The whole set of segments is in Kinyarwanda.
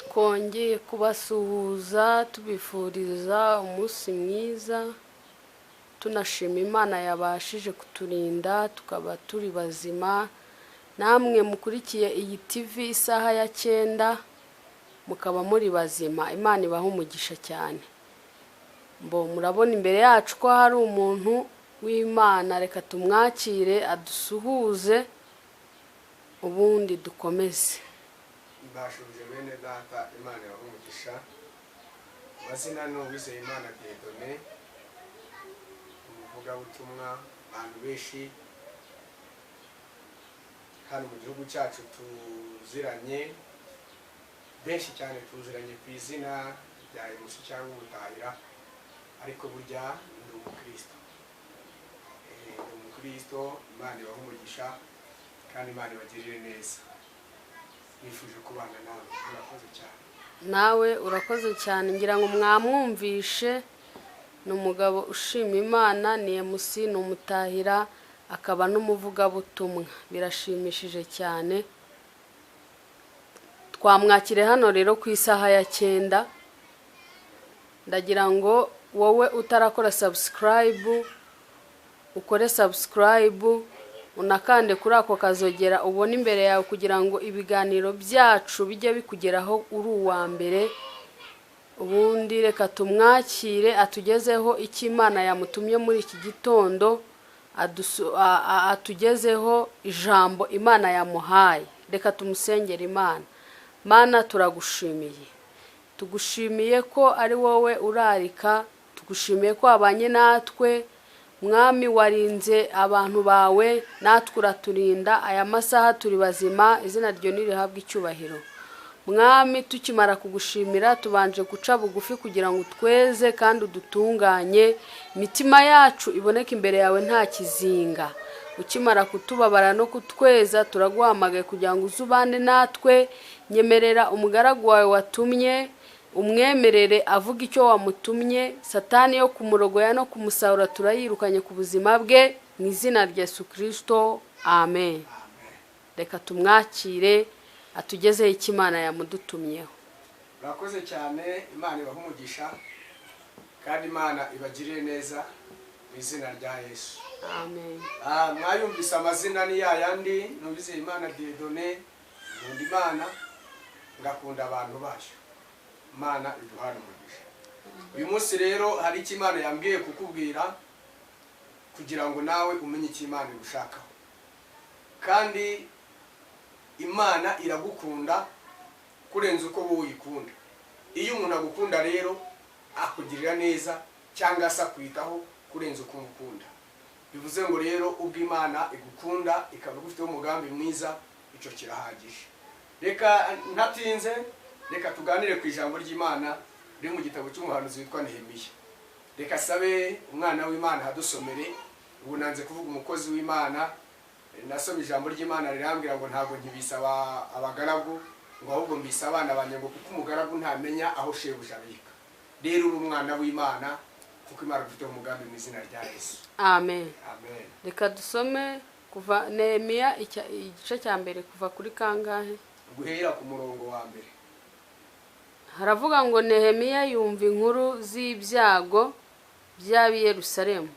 twongeye kubasuhuza tubifuriza umunsi mwiza, tunashima Imana yabashije kuturinda tukaba turi bazima. Namwe mukurikiye iyi TV isaha ya 9 mukaba muri bazima, Imana ibaha umugisha cyane. Murabona imbere yacu ko hari umuntu w'Imana, reka tumwakire adusuhuze ubundi dukomeze. Mbashuje bene data, Imana ibaha umugisha. Mazina ni Uwizeyimana Dieudonné, umuvugabutumwa. Abantu benshi hano mu gihugu cyacu tuziranye, benshi cyane tuziranye ku izina rya MC cyangwa Umutahira, ariko burya ndi umukristo. Imana ibaha umugisha kandi Imana ibagirire neza. Nifuje kubana nawe, urakoze cyane. Nawe urakoze cyane, ngira ngo mwamwumvishe. Ni umugabo ushima Imana, ni MC, ni Umutahira, akaba n'umuvugabutumwa. Birashimishije cyane. Twamwakire hano rero ku isaha ya 9. Ndagira ngo wowe utarakora subscribe ukore subscribe, unakande kuri ako kazogera ubone imbere yawe, kugira ngo ibiganiro byacu bijye bikugeraho uri uwa mbere. Ubundi reka tumwakire atugezeho icyo Imana yamutumye muri iki gitondo, atugezeho ijambo Imana yamuhaye. Reka tumusengere Imana. Mana, turagushimiye, tugushimiye ko ari wowe urarika, tugushimiye ko abanye natwe. Mwami, warinze abantu bawe, natwe uraturinda. Aya masaha turi bazima, izina ryo nirihabwe icyubahiro. Mwami, tukimara kugushimira tubanje guca bugufi kugira ngo tweze kandi udutunganye, imitima yacu iboneke imbere yawe nta kizinga. Ukimara kutubabara no kutweza turaguhamagaye kugira ngo uzubane natwe. Nyemerera umugaragu wawe watumye, umwemerere avuga icyo wamutumye. Satani yo kumurogoya no kumusahura turayirukanye ku buzima bwe, mu izina rya Yesu Kristo, amen. Reka tumwakire atugezeho icyo Imana yamudutumyeho. Urakoze cyane, Imana ibaha umugisha kandi Imana ibagirire neza mu izina rya Yesu, amen. Mwayumvise amazina ni yayandi, ni Uwizeyimana Dieudonné. Nkunda Imana, ngakunda abantu bayo. Imana iduhane umugisha. Uyu munsi rero hari icyo Imana yambwiye kukubwira, kugira ngo nawe umenye icyo Imana igushakaho. Kandi Imana iragukunda kurenza uko wowe uyikunda. Iyo umuntu agukunda rero akugirira neza cyangwa se akwitaho kurenza uko umukunda. Bivuze ngo rero ubwo Imana igukunda ikaba igufiteho umugambi mwiza, icyo kirahagije. Reka ntatinze, reka tuganire ku ijambo ry'Imana riri mu gitabo cy'umuhanuzi witwa Nehemiya. Reka sabe umwana w'Imana hadusomere. Ubu nanze kuvuga umukozi w'Imana, nasoma ijambo ry'Imana rirambwira ngo ntabwo nkibisaba abagaragu, ngo ahubwo mbisaba abana banjye, ngo kuko umugaragu ntamenya aho shebuja abika. Rero uri umwana w'Imana kuko Imana ifite umugambi mu izina rya Yesu, amen. Amen. Reka dusome kuva Nehemiya igice cya mbere kuva kuri kangahe? Guhera ku murongo wa mbere. Haravuga ngo Nehemiya yumva inkuru z'ibyago by'ab'i Yerusalemu.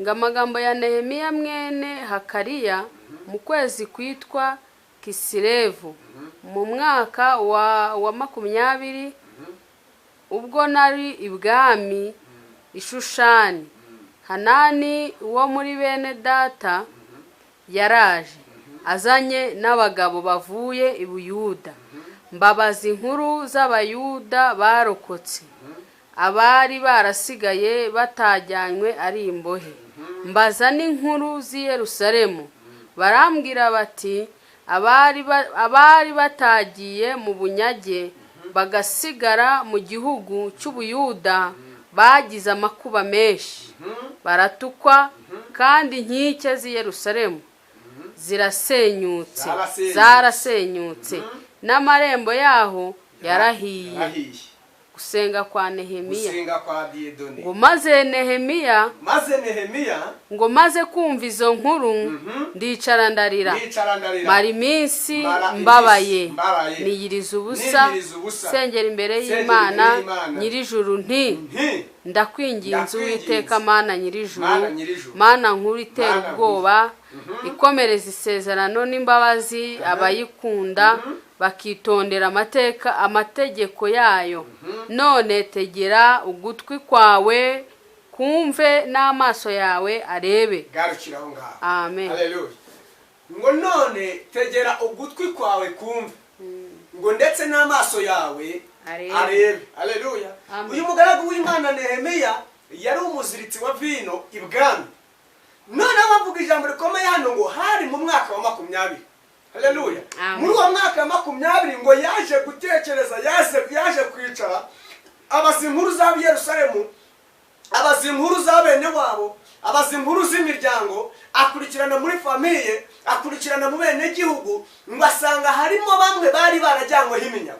Ngo amagambo ya Nehemiya mwene Hakariya mu kwezi kwitwa Kisilevu, mu mwaka wa 20, ubwo nari ibwami Ishushani, Hanani wo muri bene data yaraje azanye n'abagabo bavuye i Buyuda. Mbabaza inkuru z'abayuda barokotse, abari barasigaye batajyanywe ari imbohe. Mbaza n'inkuru z'i Yerusalemu, barambwira bati abari batagiye mu bunyage bagasigara mu gihugu cy'Ubuyuda bagize amakuba menshi, baratukwa, kandi inkike z'i Yerusalemu zarasenyutse, n'amarembo yaho yarahiye gusenga kwa Nehemiya gusenga kwa Dieudonné. ngo maze Nehemiya ngo maze kumva izo nkuru ndicara ndarira mara iminsi mbabaye niyiriza ubusa sengera imbere y'Imana nyirijuru nti ndakwinginze Uwiteka Mana nyirijuru, Mana nkuru itera ubwoba, ikomereza isezerano n'imbabazi abayikunda bakitondera amategeko yayo. None tegera ugutwi kwawe kumve n'amaso yawe arebe. Garukiraho ngaho. Amen. Haleluya. Ngo none tegera ugutwi kwawe kumve. Ngo ndetse n'amaso yawe arebe. Haleluya. Uyu mugaragu w'Imana Nehemiya yari umuziritsi wa vino ibwami. None bavuga ijambo rikomeye hano ngo hari mu mwaka wa 20. Haleluya. Muri uwo mwaka wa 20 ngo yaje gutekereza, yaje kwicara abazinkuru za Yerusalemu, abazinkuru za bene wabo, abazinkuru z'imiryango, akurikirana muri famiye, akurikirana mu bene gihugu, ngo asanga harimo bamwe bari barajyanyweho iminyago.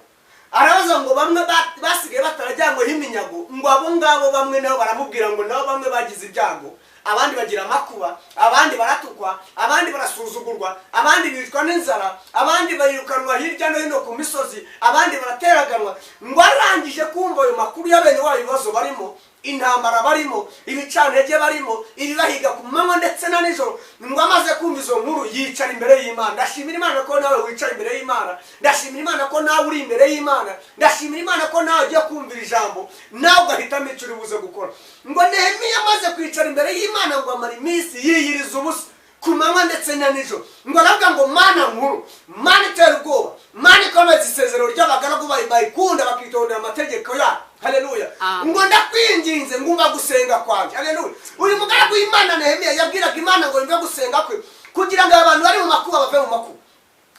Arabaza ngo bamwe basigaye batarajyanyweho iminyago, ngo abo ngabo bamwe nabo baramubwira ngo nabo bamwe bagize ibyago, abandi bagira amakuba, abandi baratukwa, abandi barasuzugurwa, abandi bicwa n'inzara, abandi bayirukanwa hirya no hino ku misozi, abandi barateraganwa. Ngo arangije kumva ayo makuru y'abene wabo ibibazo barimo, intambara barimo, ibicantege barimo, ibibahiga ku manywa ndetse na nijoro, ngo amaze kumva izo nkuru yicara imbere y'Imana. Ndashimira Imana ko nawe wicara imbere y'Imana, ndashimira Imana ko nawe uri imbere y'Imana, ndashimira Imana ko nawe ugiye kumvira ijambo nawe ugahitamo icyo uri buze gukora. Ngo Nehemiya amaze kwicara imbere y'Imana ngo amara iminsi yiyiriza ubusa ku manywa ndetse na nijoro. Ngo aravuga ngo Mana nkuru, Mana itera ubwoba, Mana ikomeza isezerano ry'abagaragu bayikunda bakitondera amategeko yayo. Haleluya. Ngo ndakwinginze ngumva gusenga kwanjye. Haleluya. Uyu mugaragu w'Imana Nehemiya yabwiraga Imana ngo nimbe gusenga kwe kugira ngo abantu bari mu makuba bave mu makuba,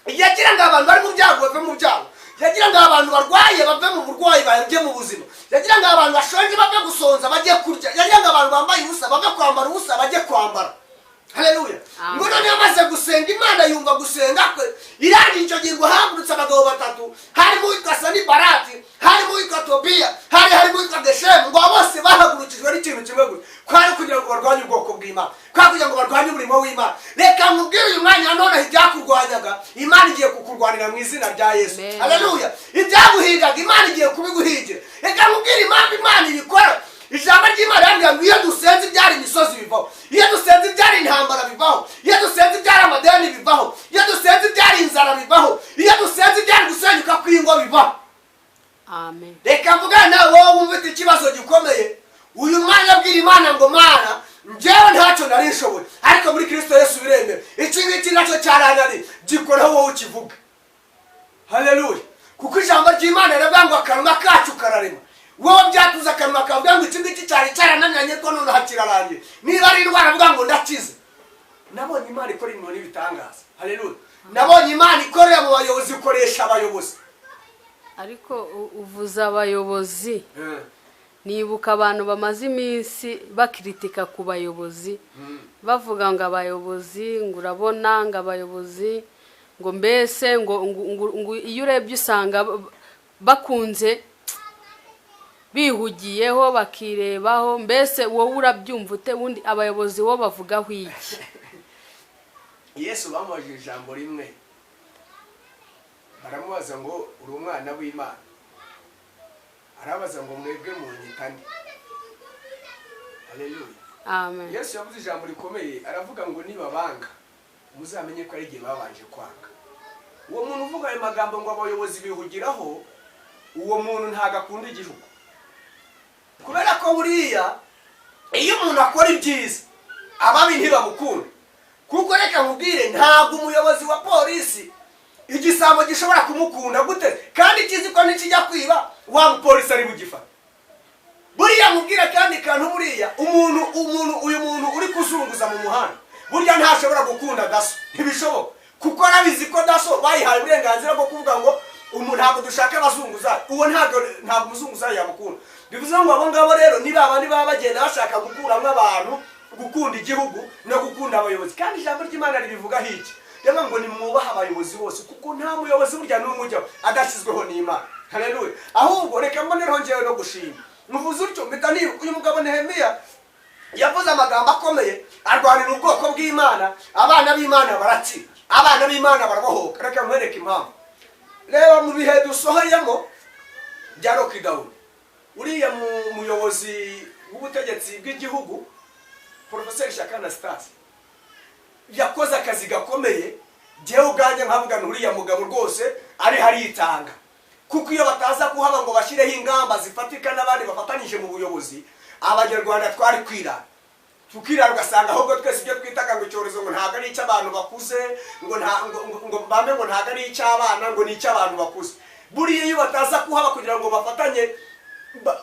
yagira ngo abantu bari mu byago bave mu byago, yagira ngo abantu barwaye bave mu burwayi bajye mu buzima, yagira ngo abantu bashonje bave gusonza bajye kurya, yagira ngo abantu bambaye ubusa bave kwambara ubusa bajye kwambara. Haleluya. Ngo none amaze gusenga Imana yumva gusenga kwe, irangije icyo gihe hahagurutse abagabo batatu, harimo uwitwa Sanibalati, harimo uwitwa Tobiya, harimo uwitwa Geshemu. Ngo bose bahagurukijwe n'ikintu kimwe gusa, kwari kugira ngo barwanye ubwoko bw'Imana, kwari kugira ngo barwanye umurimo w'Imana. Reka nkubwire uyu mwanya none ibyakurwanyaga Imana igiye kukurwanira mu izina rya Yesu. Haleluya. Ibyaguhigaga Imana igiye kubiguhigira. Reka nkubwire impamvu Imana ibikora. Ijambo ry'Imana rivuga ngo iyo dusenze ibyari imisozi bivaho, iyo dusenze ibyari intambara bivaho, iyo dusenze ibyari amadeni bivaho, iyo dusenze ibyari inzara bivaho, iyo dusenze ibyari gusenyuka kw'ingo bivaho. Amen. Reka mvugane nawe wowe ufite ikibazo gikomeye, uyu mwanya abwira Imana ngo Mana njyewe ntacyo nari nshoboye, ariko muri Kristo Yesu biremera, iki ngiki nacyo cyaranari, gikoraho wowe ukivuga. Haleluya. Kuko ijambo ry'Imana rivuga ngo akanwa kacu kararema. Wowe byatuza akanwa kavuga ngo iki ngiki cyari cyarananiranye ko none hakirarangiye. Niba ari indwara avuga ngo ndakize. Nabonye Imana ikora ibintu n'ibitangaza. Haleluya. Nabonye Imana ikorera mu bayobozi, ikoresha abayobozi. Ariko uvuza abayobozi, nibuka abantu bamaze iminsi bakiritika ku bayobozi, bavuga ngo abayobozi, ngo urabona ngo abayobozi, ngo mbese ngo iyo urebye usanga bakunze bihugiyeho bakirebaho. Mbese wowe urabyumva ute? Wundi abayobozi wo bavugaho iki? Yesu bamubajije ijambo rimwe, baramubaza ngo uri umwana w'Imana, arabaza ngo mwebwe munyita nde? Haleluya. Amen. Yesu yavuze ijambo rikomeye, aravuga ngo nibabanga muzamenye ko ari igihe babanje kwanga. Uwo muntu uvuga ayo magambo ngo abayobozi bihugiraho, uwo muntu ntago akunda igihugu. Kubera ko buriya iyo umuntu akora ibyiza ababi ntibamukunda. Kuko reka nkubwire, ntabwo umuyobozi wa polisi igisambo gishobora kumukunda gute kandi kizi ko nikijya kwiba wa mupolisi ari bugifata. Buriya mubwira kandi kantu, buriya uyu muntu uri kuzunguza mu muhanda burya ntashobora gukunda daso, ntibishoboka. Kuko arabizi ko daso bayihaye uburenganzira bwo kuvuga ngo ntabwo dushaka abazunguza, uwo ntabwo umuzunguza yamukunda. Bivuze ngo abo ngabo rero niba abandi baba bagenda bashaka gukuramo abantu gukunda igihugu no gukunda abayobozi. Kandi ijambo ry'Imana ribivuga hiki, reba ngo nimwubaha abayobozi bose, kuko nta muyobozi burya n'umwe ujyaho adashyizweho n'Imana. haleluya. Ahubwo reka mbone rongewe no gushima muvuze utyo mpita nibuka uyu mugabo Nehemiya yavuze amagambo akomeye arwanira ubwoko bw'Imana, abana b'Imana baratsinda, abana b'Imana barabohoka. Reka nkwereke impamvu. Reba mu bihe dusohoyemo bya lockdown, uriya muyobozi w'ubutegetsi bw'igihugu Professor Shyaka Anastase yakoze akazi gakomeye. Jewe ubwanjye nkavuga uriya mugabo rwose ari haritanga, kuko iyo bataza kuhaba ngo bashireho ingamba zifatika n'abandi bafatanyije mu buyobozi, abanyarwanda twari kwirara tukirara ugasanga ahubwo twese ibyo twitaga ngo icyorezo ngo ntabwo ari icy'abantu bakuze, ngo bambe ngo ntabwo ari icy'abana, ngo ni icy'abantu bakuze. Buriya iyo bataza kuhaba kugira ngo bafatanye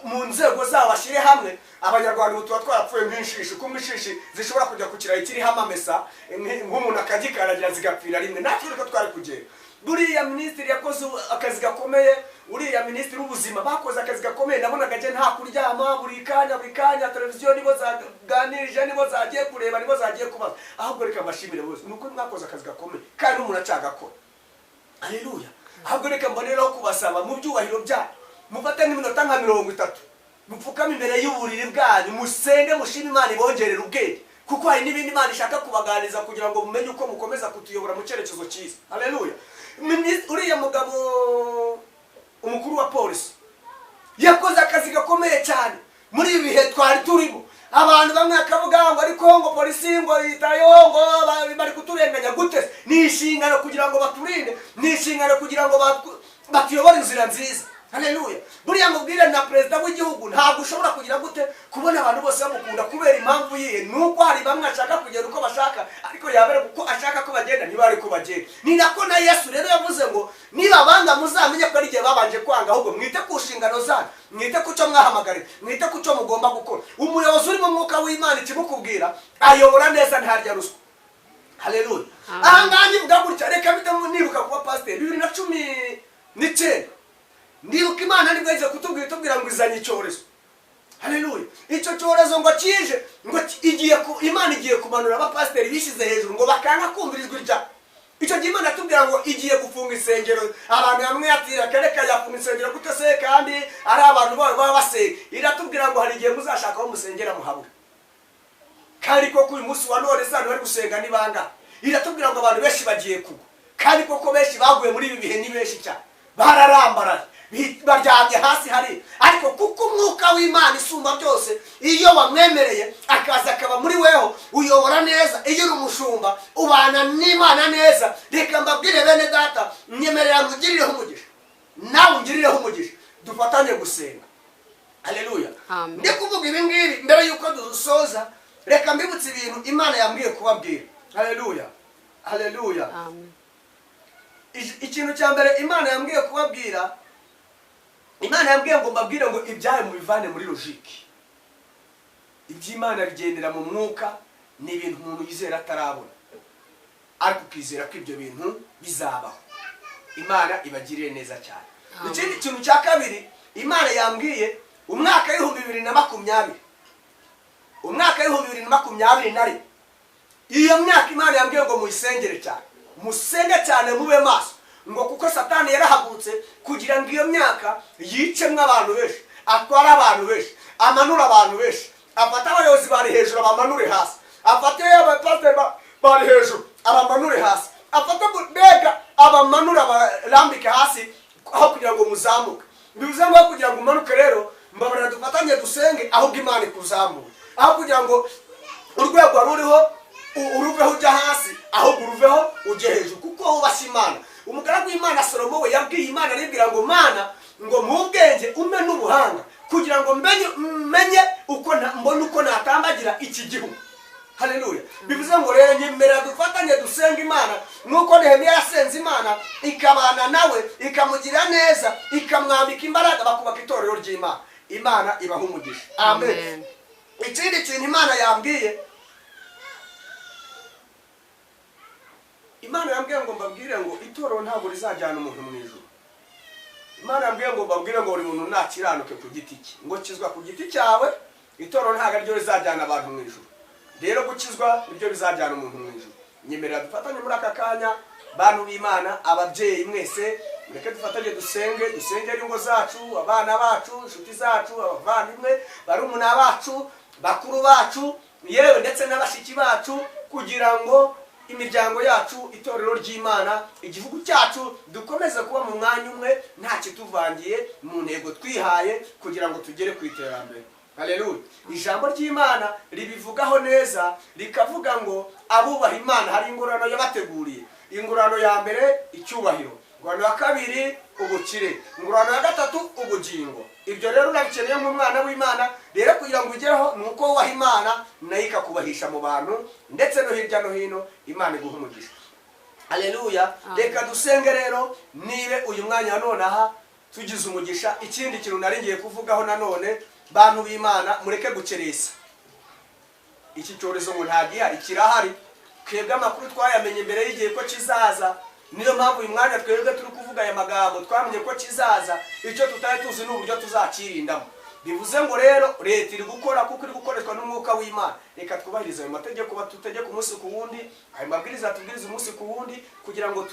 mu nzego zabo bashyire hamwe, abanyarwanda ubu tuba twarapfuye nk'inshishi, kuko inshishi zishobora kujya ku kirayi kiriho amamesa nk'umuntu akagikaragira zigapfira rimwe, natwe reka twari kugenda. Buriya minisitiri yakoze akazi gakomeye, uriya minisitiri w'ubuzima bakoze akazi gakomeye. Nabonaga je nta kuryama, buri kanya televiziyo nibo zaganirije, nibo zagiye kureba, nibo zagiye kubaza. Ahubwo reka mbashimire bose nuko mwakoze akazi gakomeye kandi umuntu acagakora, haleluya. Ahubwo reka mboneraho kubasaba mu byubahiro byanyu mufate n'iminota nka 30 mupfukame imbere y'uburiri bwanyu, musenge mushime Imana ibongerera ubwenge, kuko hari n'ibindi Imana ishaka kubaganiriza kugira ngo mumenye uko mukomeza kutuyobora mu cyerekezo cyiza, haleluya. Uriya mugabo umukuru wa polisi yakoze akazi gakomeye cyane muri ibi bihe twari turimo. Abantu bamwe akavuga ngo ariko ngo polisi ngo yitayeho ngo bari kuturenganya gute. Ni inshingano kugira ngo baturinde, ni inshingano kugira ngo batuyobore inzira nziza, haleluya. Buriya mubwire na perezida w'igihugu ntabwo ushobora kugira gute kubona abantu bose bamukunda kubera impamvu yihe, nuko hari bamwe ashaka kugenda uko bashaka, ariko yabere kuko ashaka ko bagenda ntibari ko bagenda. Ni nako na Yesu rero yavuze ngo niba banga muzamenye ko ari igihe babanje kwanga, ahubwo mwite ku nshingano zanyu, mwite ku cyo mwahamagariwe, mwite ku cyo mugomba gukora. Umuyobozi uri mu mwuka w'Imana ikimukubwira ayobora neza ntarya ruswa, haleluya. Ahangaha nivuga gutya, reka mpite nibuka kuba pasiteri 2019 ndibuka Imana nibwo ize kutubwira ngo izanye icyorezo, haleluya. Icyo cyorezo ngo kije ngo Imana igiye kumanura abapasiteri bishize hejuru ngo bakanga kumvira ijwi rya. Icyo gihe Imana atubwira ngo igiye gufunga isengero, abantu hamwe yatira kereka yafunga isengero gute se kandi ari abantu baba basenga. Iratubwira ngo hari igihe muzashaka aho musengera muhabura, kandi koko uyu munsi wa none sana bari gusenga nibanga. Iratubwira ngo abantu benshi bagiye kugwa, kandi koko benshi baguye muri ibi bihe ni benshi cyane, bararambara baryamye hasi hari. Ariko kuko umwuka w'Imana isumba byose iyo wamwemereye akaza akaba muri weho uyobora neza. Iyo uri umushumba ubana n'Imana neza. Reka mbabwire bene data, nyemerera ngirireho umugisha, nawe ngirireho umugisha, dufatanye gusenga, haleluya. Ndi kuvuga ibi ngibi mbere yuko dusoza, reka mbibutse ibintu Imana yambwiye kubabwira, haleluya, haleluya. Ikintu cya mbere Imana yambwiye kubabwira, Imana yambwiye ngo mbabwire ngo ibyaye mu bivane muri logique. Iby'Imana bigendera mu mwuka, ni ibintu umuntu yizera atarabona, ariko ukizera ko ibyo bintu bizabaho. Imana ibagiriye neza cyane. Ikindi kintu cya kabiri Imana yambwiye, umwaka w'ibihumbi 2020, umwaka w'ibihumbi 2020 iyo myaka Imana yambwiye ngo muyisengere cyane, musenge cyane, mube maso, ngo kuko Satani yarahagurutse kugira ngo iyo myaka yicemwe abantu benshi, atwara abantu benshi, amanura abantu benshi, afata abayobozi bari hejuru abamanure hasi, afate abapasiteri bari hejuru abamanure hasi, afata mbega abamanura barambike hasi aho kugira ngo muzamuke. Bivuze ngo kugira ngo umanuke rero mbabarira dufatanye dusenge ahubwo Imana ikuzamura, aho kugira ngo urwego ruriho uruveho ujya hasi, ahubwo uruveho ujye hejuru, kuko wubashye Imana. Umugaragu w'Imana Salomo we yabwiye Imana aribwira ngo Mana ngo mu bwenge umpe n'ubuhanga kugira ngo menye uko mbona uko natambagira iki gihugu, haleluya. Bivuze ngo rero nyemerera dufatanye dusenga Imana nuko Nehemiya yasenze Imana ikabana nawe, ikamugira neza, ikamwambika imbaraga, bakubaka itorero ry'Imana. Imana ibaha umugisha, amen. Ikindi kintu Imana yambwiye, Imana yambwiye ngo mbabwire ngo itorero ntabwo rizajyana umuntu mu ijuru. Imana yambwiye ngo mbabwire ngo buri muntu nakiranuke ku giti cye, ngo kizwa ku giti cyawe. Itorero ntabwo ryo rizajyana abantu mu ijuru, rero gukizwa nibyo bizajyana umuntu mu ijuru. Nyemerera dufatanye muri aka kanya, bantu b'Imana, ababyeyi mwese, mureke dufatanye dusengere ingo zacu, abana bacu, inshuti zacu, abavandimwe, barumuna bacu, bakuru bacu, yewe ndetse n'abashiki bacu, kugira ngo imiryango yacu, itorero ry'Imana, igihugu cyacu dukomeze kuba mu mwanya umwe, nta kituvangiye mu ntego twihaye kugira ngo tugere ku iterambere. Haleluya. Ijambo ry'Imana ribivugaho neza, rikavuga ngo abubaha Imana hari ingororano yabateguriye. Ingororano ya mbere icyubahiro, ingororano ya kabiri ubukire, ingororano ya gatatu ubugingo. Ibyo rero urabikeneye nk'umwana w'Imana, rero kugira ngo ugereho nuko waha Imana nayo ikakubahisha mu bantu ndetse no hirya no hino, Imana iguha umugisha. Haleluya. Reka dusenge rero, nibe uyu mwanya none aha tugize umugisha. Ikindi kintu nari ngiye kuvugaho nanone, bantu b'Imana, mureke guceresa. Iki cyorezo ngo ntagihari, kirahari. Twebwe amakuru twayamenye mbere y'igihe ko kizaza. Niyo mpamvu uyu mwanya twebwe turi kuvuga aya magambo, twamenye ko kizaza. Icyo tutari tuzi n'uburyo tuzakirindamo. Bivuze ngo rero leta iri gukora kuko iri gukoreshwa n'umwuka w'Imana. Reka twubahirize ayo mategeko batutegeka umunsi ku wundi, ayo mabwiriza tubwiriza umunsi ku wundi, kugira ngo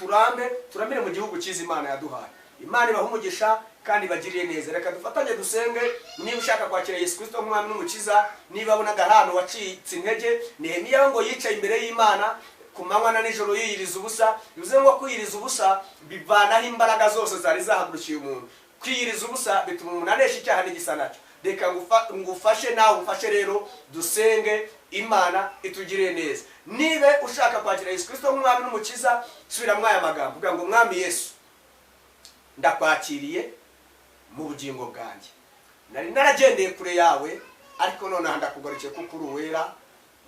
turamire mu gihugu cyiza Imana yaduhaye. Imana ibaha umugisha kandi bagiriye neza. Reka dufatanye dusenge. Niba ushaka kwakira Yesu Kristo nk'umwami n'umukiza, niba abonaga ahantu wacitse intege, Nehemiya ngo yicaye imbere y'Imana ku manywa na nijoro yiyiriza ubusa. Bivuze ngo kwiyiriza ubusa bivanaho imbaraga zose zari zahagurukiye umuntu. Kwiyiriza ubusa bituma umuntu anesha icyaha n'igisa nacyo. Reka ngufashe nawe umfashe rero dusenge, Imana itugiriye neza. Niba ushaka kwakira Yesu Kristo nk'umwami n'umukiza, subira mwaya magambo uvuga ngo mwami Yesu, ndakwakiriye mu bugingo bwanjye. Nari naragendeye kure yawe, ariko none ndakugarukiye kuko uri uwera,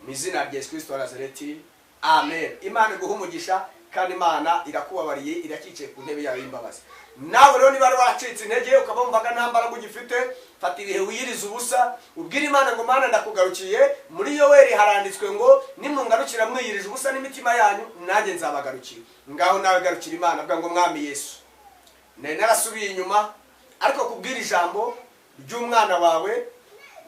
mu izina rya Yesu Kristo wa Nazareti. Amen. Imana iguha umugisha kandi Imana irakubabariye, irakicaye ku ntebe yawe y'imbabazi. Nawe rero niba wacitse intege ukaba wumvaga nta mbaraga ugifite, fata ibihe wiyiriza ubusa, ubwire Imana ngo Mana ndakugarukiye. Muri Yoweri haranditswe ngo nimungarukira mwiyirije ubusa n'imitima yanyu, nanjye nzabagarukira. Ngaho nawe garukira Imana, avuga ngo mwami Yesu, nari narasubiye inyuma, ariko kubwira ijambo ry'umwana wawe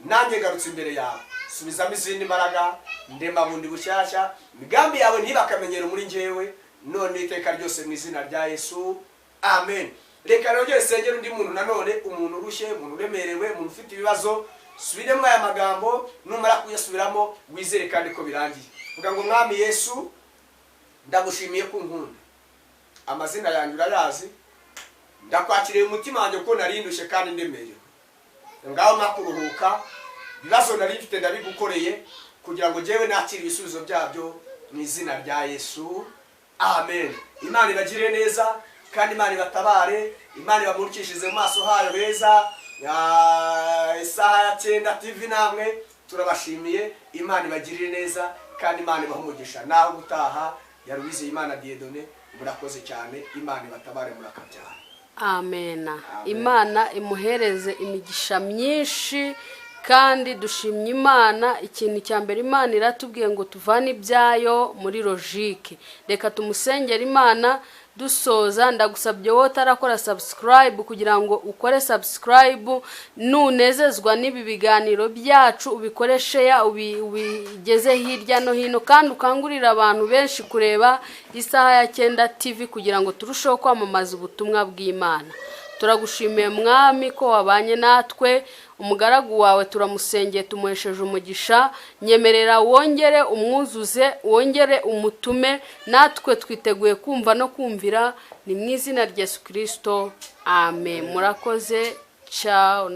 nanjye ngarutse imbere yawe. Subizamo izindi mbaraga, ndema bundi bushyashya, imigambi yawe ntibakamenyero muri njyewe, none iteka ryose mu izina rya Yesu. Amen. Reka rero njye sengera undi muntu nanone, umuntu urushye, umuntu uremerewe, umuntu ufite ibibazo, subiremo aya magambo, numara kuyasubiramo wizere kandi ko birangiye. Vuga ngo mwami Yesu, ndagushimiye ko unkunda. Amazina yanjye urayazi, ndakwakiriye umutima wanjye ko narindushe kandi ndemerewe. Ngaho nakuruhuka, ibibazo nari mfite ndabigukoreye kugira ngo jewe nakire ibisubizo byabyo mu izina rya Yesu. Amen. Imana ibagire neza kandi Imana ibatabare, Imana ibamurikishize mu maso hayo heza. Isaha ya 9 TV namwe turabashimiye. Imana ibagirire neza kandi Imana ibaha umugisha. Naho gutaha yarubize Imana Dieudonné, murakoze cyane. Imana ibatabare murakabyara. Amen. Imana imuhereze imigisha myinshi kandi dushimye Imana. Ikintu cya mbere Imana iratubwiye ngo tuvane ibyayo muri logique. Reka tumusengera Imana dusoza. Ndagusabye wowe utarakora subscribe kugira ngo ukore subscribe, nunezezwa n'ibi biganiro byacu ubikoreshe ya ubigeze hirya no hino, kandi ukangurira abantu benshi kureba Isaha ya 9 TV kugira ngo turusheho kwamamaza ubutumwa bw'Imana. Turagushimiye mwami ko wabanye natwe, umugaragu wawe turamusengeye tumuhesheje umugisha. Nyemerera wongere umwuzuze, wongere umutume, natwe twiteguye kumva no kumvira, ni mu izina rya Yesu Kristo. Amen. Murakoze. Ciao.